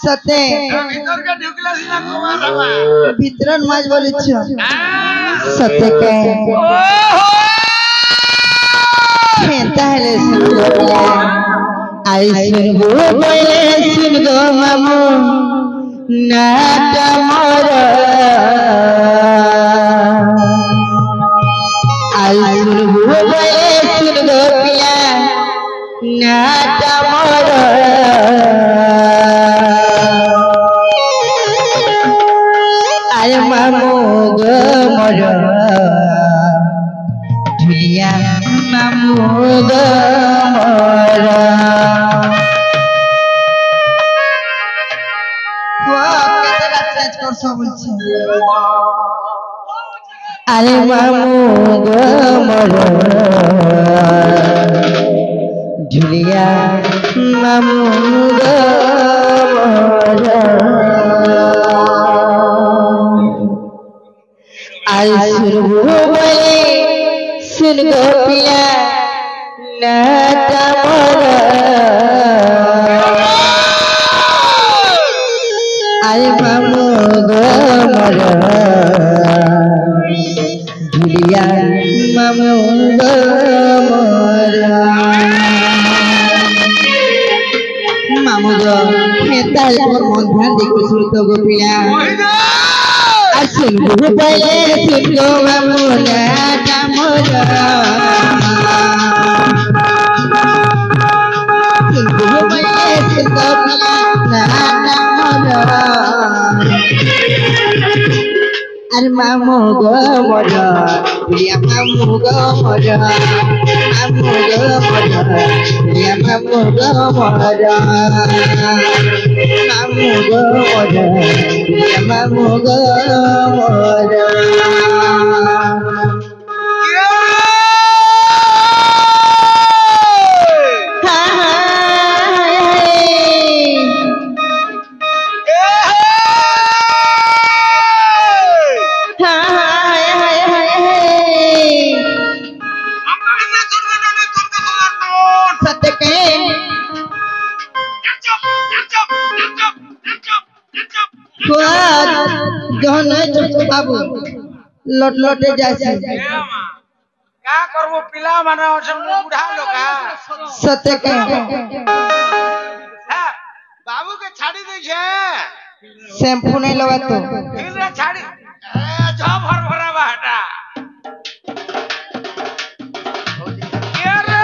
सते भीतर के ढुकला सिना कुमार बाबा भीतरन माज बोली छ सते के खेता है सुन गो आई सुन गो बोले सुन गो मामू नाटा मोर आई सुन गो बोले सुन गो पिया नाटा मोर आय मामू गो मोर दुनिया मामू गो मोर अरे मामू गो मोर झुलिया मामू गो मोर आई सुन गो बोले सुन गो पिया नाटा मोर आई मामू गो मोर झुलिया मामू गो मोर मामू गो खेता तोर मन ध्यान देखो सुन तो गो पिया सुन गो पहले सुन गो मामू नाटा मोर सुन गो पहले सुन गो पिया नाटा मोर अरे मामू गो मोर पिया मामू गो मोर मामू गो मोर पिया मामू गो मोर मामू गो मोर पिया मामू गो मोर बाबू लट लटे जासी का करबो पिला माने सब बुढ़ा लोग सत्य के बाबू के छाड़ी दे छे शैम्पू नहीं लगा तो फिर रे छाड़ी जा भर भरा बाटा के रे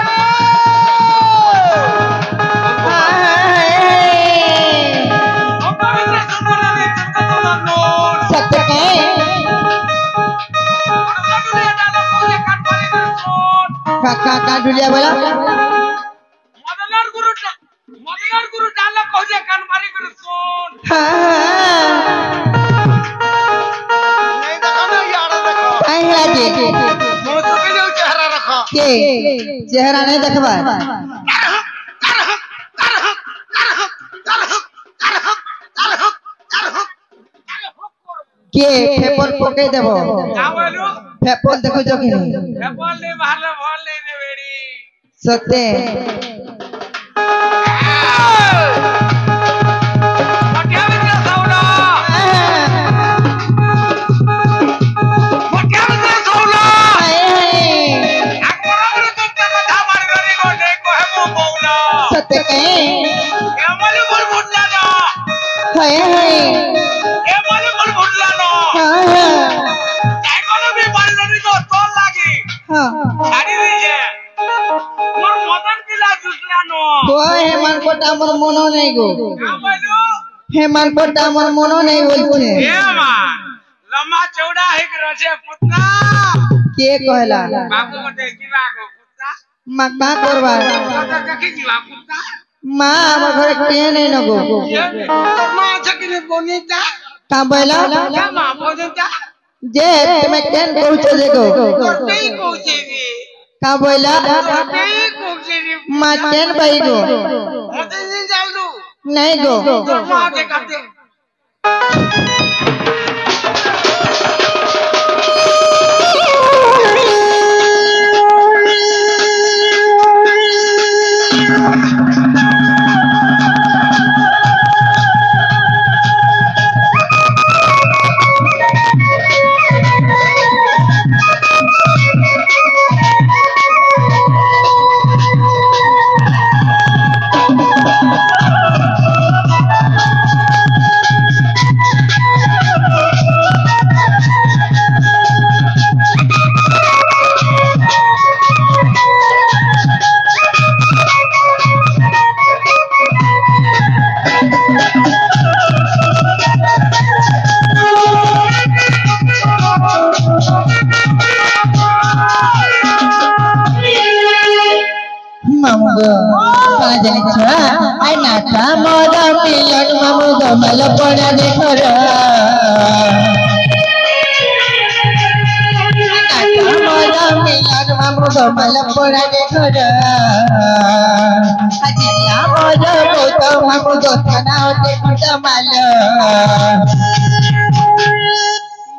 ओ पवित्र सुंदर रे तुमको तो सत्य के का ढुलिया बोला मदनर गुरु डाला कोजे कान मारी कर सुन नहीं देखो ना यार देखो आई राजी मुंह तो के जो चेहरा रखो के चेहरा नहीं देखबा के पेपर पके देबो का बोलू पेपर देखो जो कि पेपर ले बाहर भोल ले ने बेड़ी सत्य मोटिया मित्र सौला मोटिया मित्र सौला अकबर को कथा मार गरी को देखो है वो बोला सत्य के एमल बोल भुटला ना हाय हाय एमल बोल भुटला ना हां ताइकोलो भी मारनी तो तोल लागी हां ছাড়ি দিছে মোর মদন কিলা জুসলা নো তো হেমান কোটা আমার মন নাই গো আমালো হেমান কোটা আমার মন নাই বলছে এ মা লম্বা চৌড়া হেক রছে পুত্রা কে কহলা বাবু মতে কিবা গো পুত্রা মা কা করবা কথা দেখি কিবা পুত্রা মা আমার ঘরে কে নাই ন গো তোর মা আছে কি বনিতা কা বইলা কে মা বনিতা যে তুমি কেন কইছো যে গো তোরতেই কইছে রে কা বইলা তোরতেই কইছে রে মা কেন বাই গো মতে দিন জানলু নাই গো তোর মা দেখাতে জানিছ আই নাটা মোর মিলন মামু গমাল পড়া দেখর মিলন মামু গমাল পড়া দেখর আজিয়া মোর বহুত মামু দোকানা দেখুত মাল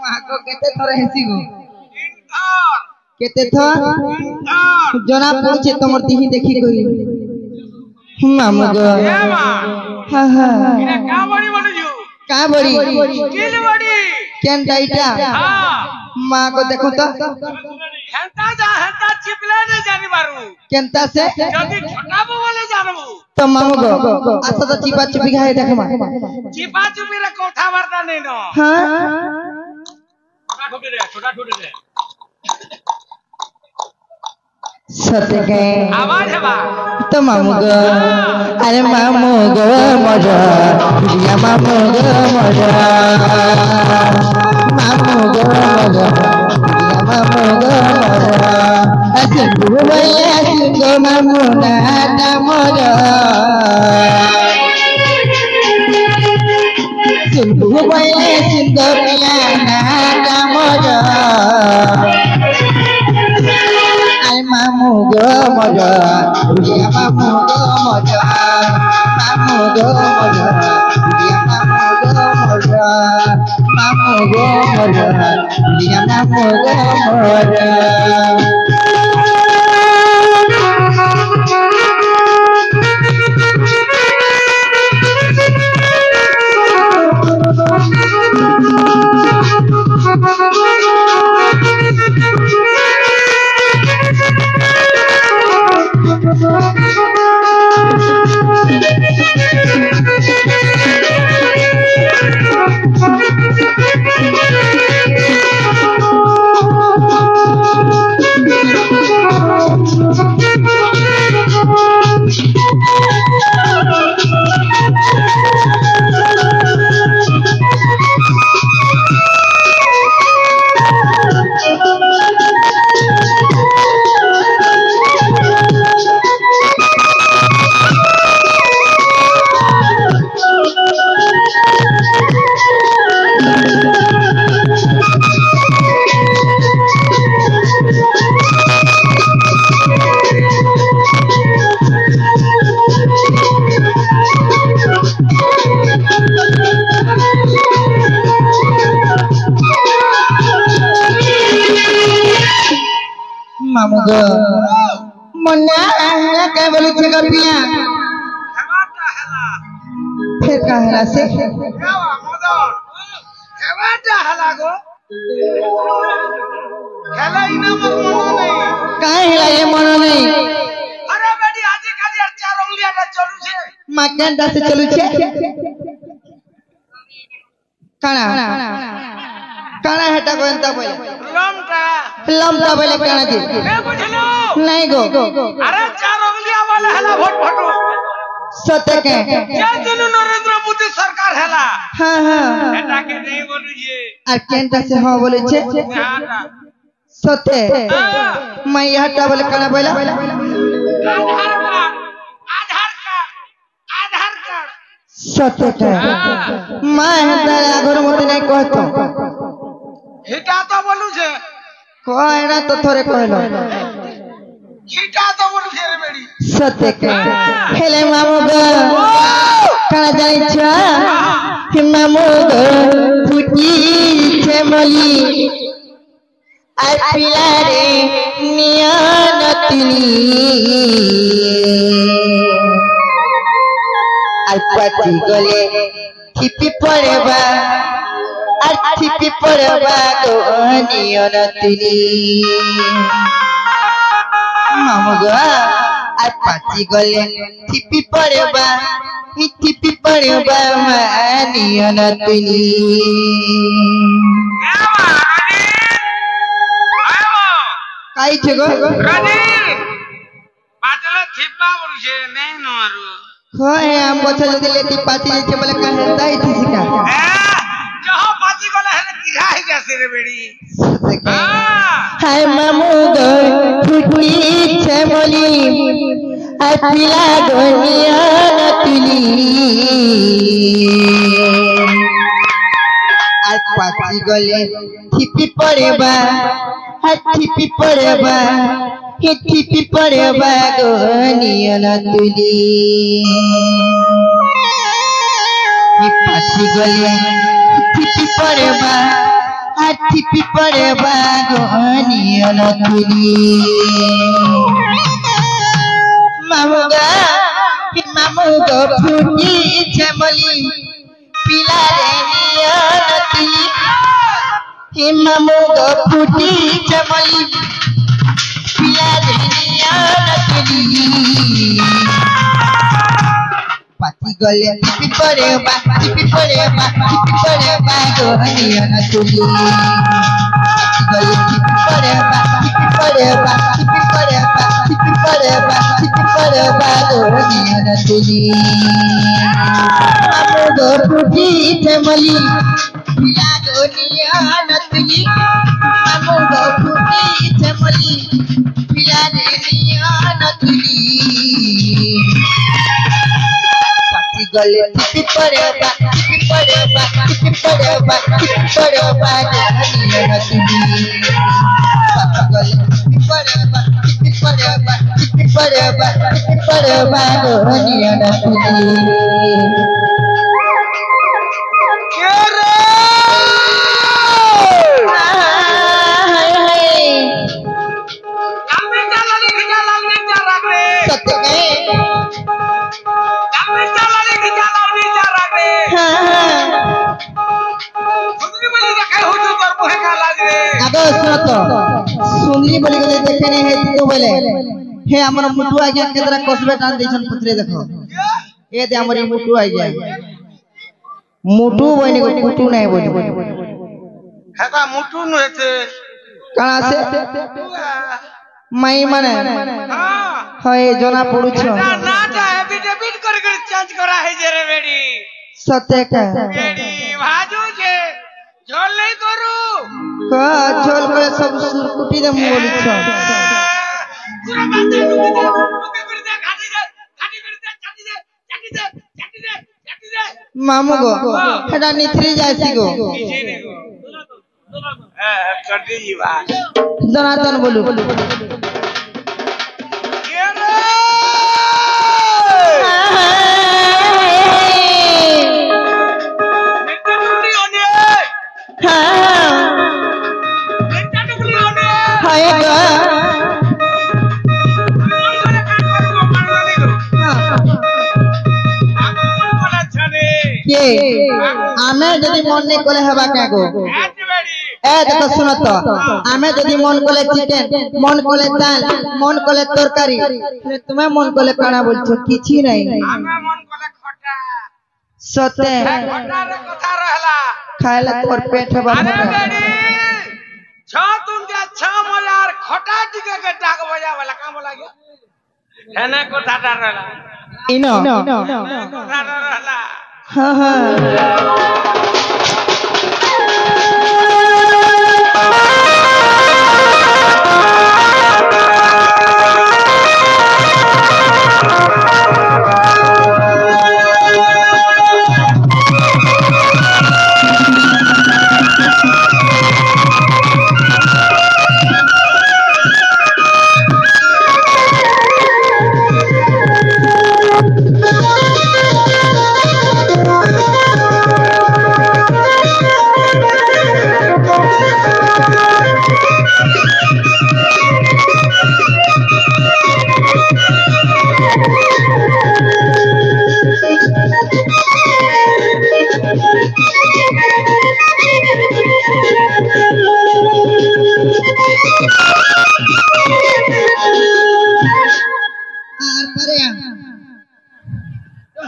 মাগো কেতে থর হেসিগো কেতে থর জনা পড়ছে তোমার দিহি দেখি করি মামু গো হা হা এটা কা বড়ি বলছু কা বড়ি কিল বড়ি কেনটা এটা মা গো দেখো তো হেন্তা চিপলে নে জানি বারু কেনটা সে যদি ছোটাবো বলে জানবো তো মামু গো আচ্ছা তো চিপা চুপি খাই দেখো মা চিপা চুপিরে কথা বার্তা নেই ন হ্যাঁ छोटा ठोटे रे सत्य के आवाज है बा तो मामू गो अरे मामू गो मजा प्रिया मामू गो मजा मामू गो मजा प्रिया मामू गो मजा सिंधु भैया सिंधु मामू नाटा मजा सिंधु भैया सिंधु प्रिया नाटा मजा मामू गो मजा प्रिया मामू गो मजा मामू गो मजा प्रिया मामू गो मजा मामू गो मजा प्रिया मामू गो मजा मामू गो मन्ना क्या बोली थे कपिया हेवाटा हला फिर कहला से गावा मदन हेवाटा हला गो खेला इना मत मनो नहीं काहे हिला ये मनो नहीं अरे बेटी आजी खाली चार उंगलियाटा चलू छे मा केनटा से चलू छे काना काना हेटा कोनता बोले लमटा बोले काना जी ए बुझलो नहीं गो अरे चार उंगलिया वाला हला भोट भटू सत्य के क्या दिनु नरेंद्र मोदी सरकार हला हां हां एटा के नहीं बोलू जे और केनटा से हां बोले छे हां सत्य मैं हटा बोले काना बोला आधार कार्ड सत्य के मैं हटा घर मत नहीं कहतो हिटा तो बोलू छे कोइना तो थोड़े कहलो हिटा तो बोलू छे रे बेड़ी सत्य के हेले मामू गो काना जानि छ कि मामू गो फुटी छे मली आ पिला रे नियनतनी आ पाटी गले थिपी पड़ेबा थिपी पड़ेबा गो नियनतनी मामू गो आ पाटी गले थिपी पड़ेबा नियनतनी काई छे गो रानी पाटला थिप्पा बोलू छे नहीं नरु होय हम बच्चा जदी लेती पाची छे बोले कहे दाई थी सिका जहां पाची गले है गिरा ही जैसे रे बेड़ी हाय मामू गो फुटी छे बोली आ पिला गोनी गले थिपी पड़ेबा थिपी पड़ेबा थिपी पड़ेबा गोनियन तुली पासी गले थिपी पड़ेबा थिपी पड़ेबा गोनियन तुली मामुगा मामुगा फुटी छमली पिला रे नियन तुली हे मामुगा फुटी छमली पिला रे नियन तुली पाती गले थिपी पड़ेबा गोनियन तुली गले थिपी पड़ेबा गोनियन तुली मामुगा फुटी छमली पिला गोनियन तुली मामुगा फुटी छमली पिला रे नियन तुली गले थिपी पड़ेबा गोनियन तुली गले थिपी पड़ेबा गोनियन तुली सुनली बोली गले देखे नहीं है तो बोले हे हमर मुटु आ गया केतरा कसबे टान दैछन पुत्रे देखो ए दे हमर मुटु आ गया मुटु बने को मुटु नहीं बोली हेता मुटु न हेते कहां से माई माने हां होय जना पडु छ ना जा एफिडेविट कर चेंज करा है जे रे बेडी सत्य का बेडी भाजू छे झोल नहीं करू का झोल करे सब सुरकुटी दे मु बोली छ पूरा बात लुके कर दे खाटी कर दे चाटी दे मामू गो हेडा निथरी जायसी गो कर दे जी बात जनार्दन बोलू आमे जदि मन नहीं कोले हवा क्या गो ए देखो सुनो तो आमे जदि मन कोले चिकन मन कोले दाल मन कोले तरकारी तुम्हें मन कोले काना बोलछो किछि नहीं आमे मन कोले खटा सते खटा रे कथा रहला खायला तोर पेट हवा अरे बेडी छ तुम के 6 मजार खटा टिके के डाक बजा वाला काम लागे हेने कथा रहला इनो कथा रहला हाँ हाँ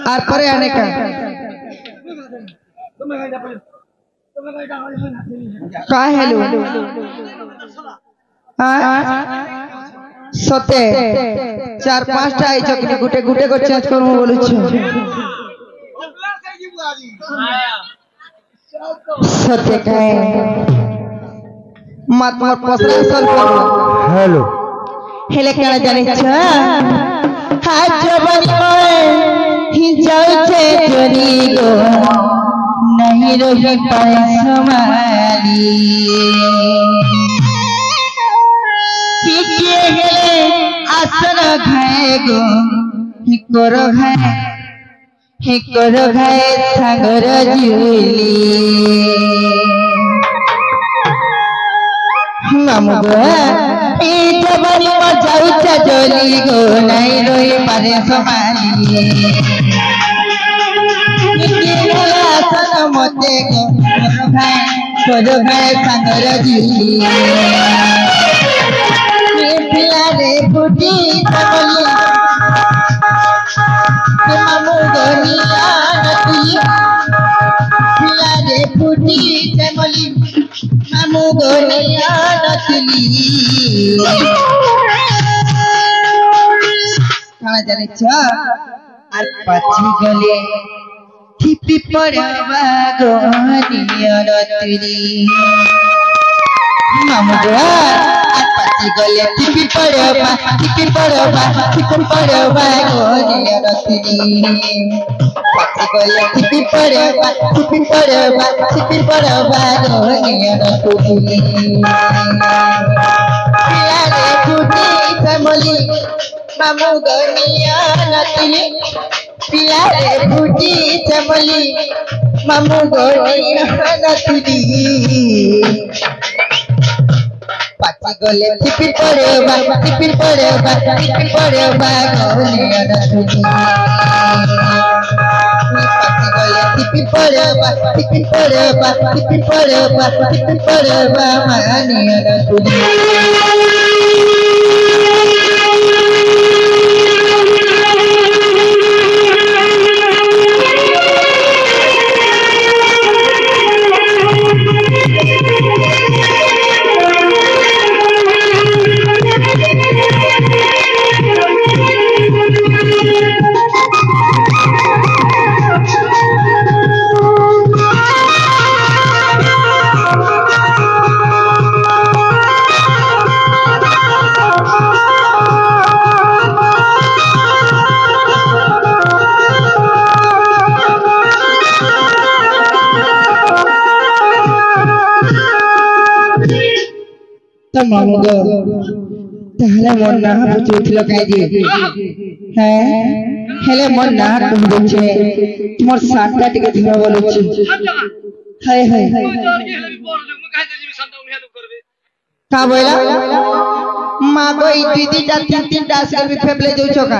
आर परे आने का का हेलो सते 4-5 टा आई चकनी गुटे गुटे को चेंज करू बोलु छ सते काए मत मत पसरा सल करू हेलो हेले केना जानि छ हाथ जबनी में ही जाउ छे चोरी गो नहीं रही पाए समाली किए हेले आसन खाए गो हिकोर खाए सागर जुली मामुगो ए जवानी म जाउचा जली गो नाइ रही पारे समाली मते खाए सागर जुली पिलारे फुटी मामू गनिया नती पिलारे फुटी चमली मामू गनिया नतली काना जाने छ আর পাছি গলে টিপি পড়বা গনিয়া নতলি মামুগো আর পাছি গলে টিপি পড়বা গনিয়া নতলি পাছি গলে টিপি পড়বা গনিয়া নতলি পিয়ারে ফুটি চমলি মামু গনিয়া নতলি पिलारे फुटी चमली मामू गनिया नतली पाची गले टिपी पड़ेबा गनिया नतली पाची गले टिपी पड़ेबा मानिया नतली मामुगो ताहले मन ना बुझुथिल काई जे हैं हेले मन ना बुझे तुमर सातटा टिके धुआ बोलुछि हाय हाय का बोला मा गई दीदी ता तीन तीन डास कर भी फेबले जाउ छका